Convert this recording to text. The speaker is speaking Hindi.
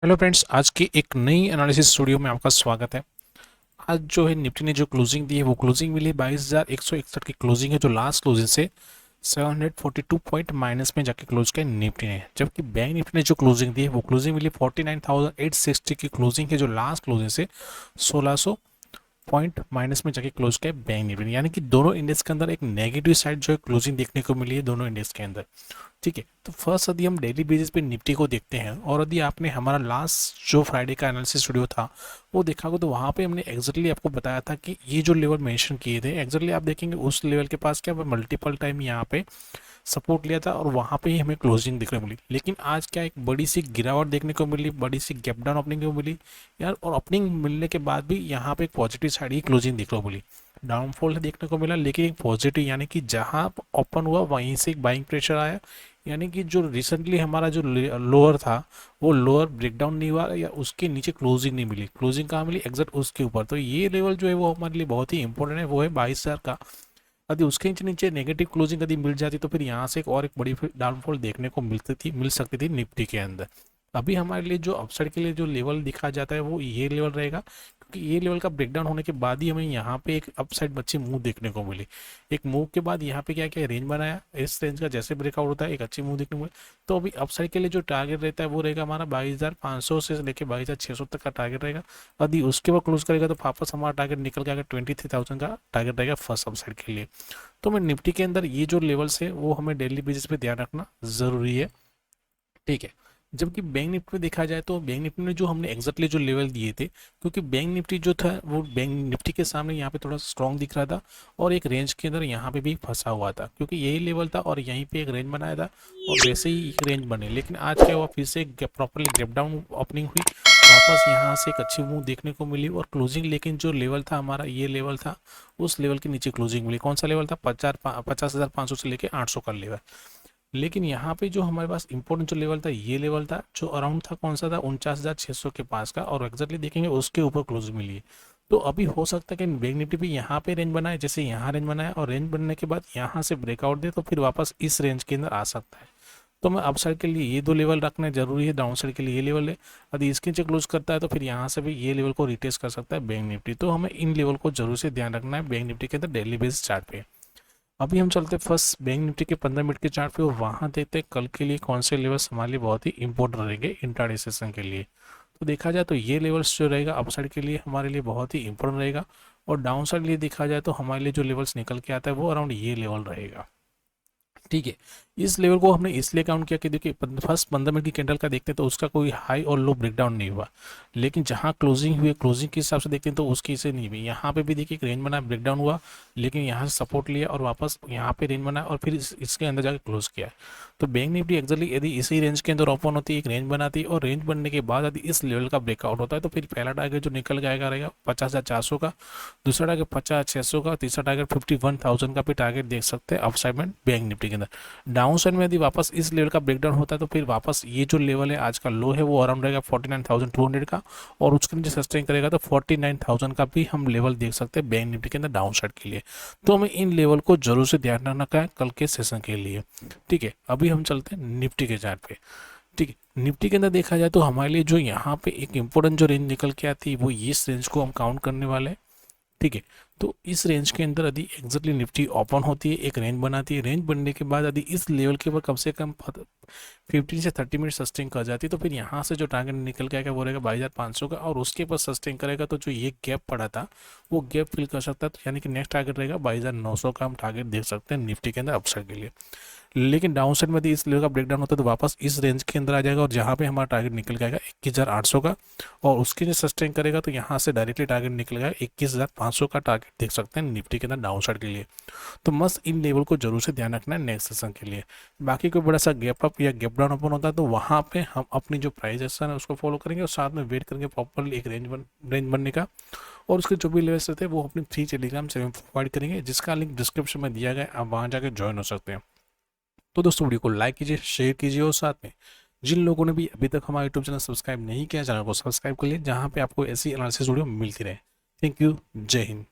हेलो फ्रेंड्स, आज की एक नई एनालिसिस स्टूडियो में आपका स्वागत है। आज जो है निफ्टी ने जो क्लोजिंग दी है वो क्लोजिंग मिली 22,161 की क्लोजिंग है, जो लास्ट क्लोजिंग से 742 पॉइंट माइनस में जाके क्लोज किया निफ्टी ने। जबकि बैंक निफ्टी ने जो क्लोजिंग दी है वो क्लोजिंग मिली 49,860 की क्लोजिंग है, जो लास्ट क्लोजिंग से 1600 पॉइंट माइनस में जाके क्लोज किया बैंक निफ्टी। यानी कि दोनों इंडेक्स के अंदर एक नेगेटिव साइड जो है क्लोजिंग देखने को मिली है दोनों इंडेक्स के अंदर। ठीक है, तो फर्स्ट यदि हम डेली बेसिस पे निफ्टी को देखते हैं और यदि आपने हमारा लास्ट जो फ्राइडे का एनालिसिस स्टूडियो था वो देखा हो तो वहाँ पे हमने एग्जैक्टली आपको बताया था कि ये जो लेवल मेंशन किए थे एग्जैक्टली आप देखेंगे उस लेवल के पास क्या मल्टीपल टाइम यहाँ पे सपोर्ट लिया था और वहाँ पे ही हमें क्लोजिंग देखने को मिली। लेकिन आज क्या एक बड़ी सी गिरावट देखने को मिली, बड़ी सी गैप डाउन ओपनिंग को मिली यार, और ओपनिंग मिलने के बाद भी यहाँ पे एक पॉजिटिव साइड ही क्लोजिंग देखने को मिली। डाउनफॉल देखने को मिला लेकिन एक पॉजिटिव, यानी कि जहाँ ओपन हुआ वहीं से एक बाइंग प्रेशर आया। यानी कि जो रिसेंटली हमारा जो लोअर था वो लोअर ब्रेकडाउन नहीं हुआ या उसके नीचे क्लोजिंग नहीं मिली। क्लोजिंग कहाँ मिली? एग्जैक्ट उसके ऊपर। तो ये लेवल जो है वो हमारे लिए बहुत ही इंपॉर्टेंट है, वो है 22,000 का। यदि उसके नीचे नीचे नेगेटिव क्लोजिंग यदि मिल जाती तो फिर यहाँ से एक बड़ी डाउनफॉल देखने को मिल सकती थी निफ्टी के अंदर। अभी हमारे लिए जो अपसाइड के लिए जो लेवल दिखा जाता है वो ये लेवल रहेगा, क्योंकि ये लेवल का ब्रेकडाउन होने के बाद ही हमें यहाँ पे एक अपसाइड बच्ची मूव देखने को मिली। एक मूव के बाद यहाँ पे क्या क्या रेंज बनाया, इस रेंज का जैसे ब्रेकआउट होता है एक अच्छी मूव देखने को मिली। तो अभी अपसाइड के लिए जो टारगेट रहता है वो रहेगा हमारा 22,500 से लेकर 22,600 तक का टारगेट रहेगा। यदि उसके बाद क्लोज करेगा तो वापस हमारा टारगेट निकल के आएगा 23,000 का टारगेट रहेगा फर्स्ट अपसाइड के लिए। तो मैं निफ्टी के अंदर ये जो लेवल्स है वो हमें डेली बेसिस पे ध्यान रखना जरूरी है। ठीक है, जबकि बैंक निफ्टी में देखा जाए तो बैंक निफ्टी में जो हमने एग्जैक्टली जो लेवल दिए थे, क्योंकि बैंक निफ्टी जो था वो बैंक निफ्टी के सामने यहाँ पे थोड़ा स्ट्रॉन्ग दिख रहा था और एक रेंज के अंदर यहाँ पे भी फंसा हुआ था, क्योंकि यही लेवल था और यहीं पे एक रेंज बनाया था और वैसे ही एक रेंज बने। लेकिन आज क्या हुआ, फिर से प्रॉपरली गैप डाउन ओपनिंग हुई, वापस यहाँ से एक अच्छी मूव देखने को मिली और क्लोजिंग, लेकिन जो लेवल था हमारा ये लेवल था उस लेवल के नीचे क्लोजिंग मिली। कौन सा लेवल था? 50,500 से लेके 800 का लेवल। लेकिन यहाँ पे जो हमारे पास इंपॉर्टेंट जो लेवल था ये लेवल था जो अराउंड था, कौन सा था? 49,600 के पास का, और एग्जैक्टली देखेंगे उसके ऊपर क्लोज मिली है। तो अभी हो सकता है कि बैंक निफ्टी भी यहाँ पे रेंज बनाए, जैसे यहाँ रेंज बनाया और रेंज बनने के बाद यहाँ से ब्रेकआउट दे तो फिर वापस इस रेंज के अंदर आ सकता है। तो मैं अपसाइड के लिए ये दो लेवल रखना जरूरी है, डाउन साइड के लिए ये लेवल है। यदि इसके नीचे क्लोज करता है तो फिर यहाँ से भी ये लेवल को रिटेस्ट कर सकता है बैंक निफ्टी। तो हमें इन लेवल को जरूर से ध्यान रखना है बैंक निफ्टी के अंदर डेली बेसिस चार्ट पे। अभी हम चलते फर्स्ट बैंक निफ्टी के 15 मिनट के चार्ट पे और वहाँ देखते हैं कल के लिए कौन से लेवल्स हमारे लिए बहुत ही इंपॉर्टेंट रहेंगे इंट्राडे सेशन के लिए। तो देखा जाए तो ये लेवल्स जो रहेगा अपसाइड के लिए हमारे लिए बहुत ही इंपॉर्टेंट रहेगा, और डाउन साइड लिए देखा जाए तो हमारे लिए जो लेवल्स निकल के आता है वो अराउंड ये लेवल रहेगा। ठीक है, इस लेवल को हमने इसलिए काउंट किया कि देखिए फर्स्ट 15 मिनट की कैंडल का देखते हैं तो उसका कोई हाई और लो ब्रेकडाउन नहीं हुआ, लेकिन जहां क्लोजिंग हुई क्लोजिंग के हिसाब से देखते हैं तो उसकी से नहीं हुई। यहाँ पे भी देखिए एक रेंज बना, ब्रेकडाउन हुआ, लेकिन यहाँ से सपोर्ट लिया और वापस यहाँ पे रेंज बना और फिर इसके अंदर जाकर क्लोज किया। तो बैंक निफ्टी एक्चुअली यदि इसी रेंज के अंदर ओपन होती है, एक रेंज बनाती है और रेंज बनने के बाद यदि इस लेवल का ब्रेकआउट होता है तो फिर पहला टारगेट जो निकल के आएगा रहेगा 50,400 का, दूसरा टारगेट 50,600 का, तीसरा टारगेट 51,000 का भी टारगेट देख सकते हैं अपसाइड में बैंक निफ्टी के अंदर। डाउन साइड में यदि वापस इस लेवल का ब्रेकडाउन होता है तो फिर वापस ये जो लेवल है आज का लो है वो अराउंड रहेगा 49,200 का, और उसके नीचे सस्टेन करेगा तो 49,000 का भी हम लेवल देख सकते हैं बैंक निफ्टी के अंदर डाउन साइड के लिए। तो हमें इन लेवल को जरूर से ध्यान रखना है कल के सेशन के लिए। ठीक है, अभी हम चलते हैं निफ्टी के चार्ट पे। ठीक है, निफ्टी के अंदर देखा जाए तो हमारे लिए जो यहाँ पे एक इंपॉर्टेंट जो रेंज निकल के आती है वो इस रेंज को हम काउंट करने वाले हैं। ठीक है, तो इस रेंज के अंदर यदि एग्जैक्टली निफ्टी ओपन होती है, एक रेंज बनाती है, रेंज बनने के बाद यदि इस लेवल के ऊपर कम से कम 15 से 30 मिनट सस्टेन कर जाती है तो फिर यहाँ से जो टारगेट निकल के आएगा वो रहेगा 22,500 का, और उसके ऊपर सस्टेन करेगा तो जो ये गैप पड़ा था वो गैप फिल कर सकता है। तो यानी कि नेक्स्ट टारगेट रहेगा 22,900 का, हम टारगेट देख सकते हैं निफ्टी के अंदर अपसाइड के लिए। लेकिन डाउन साइड में यदि इस लेवल का ब्रेकडाउन होता है तो वापस इस रेंज के अंदर आ जाएगा और जहाँ पे हमारा टारगेट निकल जाएगा 21,800 का, और उसके जो सस्टेन करेगा तो यहाँ से डायरेक्टली टारगेट निकल जाएगा 21,500 का टारगेट देख सकते हैं निफ्टी के अंदर डाउन साइड के लिए। तो मस्त इन लेवल को जरूर से ध्यान रखना है नेक्स्ट सेशन के लिए। बाकी कोई बड़ा सा गैप अप या गैप डाउन ओपन होता है तो वहाँ पे हम अपनी जो प्राइस एक्शन है उसको फॉलो करेंगे और साथ में वेट करेंगे प्रॉपरली एक रेंज बनने का, और उसके जो भी लेवल्स रहते हैं वो अपनी फ्री टेलीग्राम चैनल में प्रोवाइड करेंगे, जिसका लिंक डिस्क्रिप्शन में दिया गया है, आप वहाँ जाकर ज्वाइन हो सकते हैं। तो दोस्तों वीडियो को लाइक कीजिए, शेयर कीजिए, और साथ में जिन लोगों ने भी अभी तक हमारा यूट्यूब चैनल सब्सक्राइब नहीं किया, चैनल को सब्सक्राइब कर लिए, जहाँ पे आपको ऐसी एनालिसिस वीडियो मिलती रहे। थैंक यू, जय हिंद।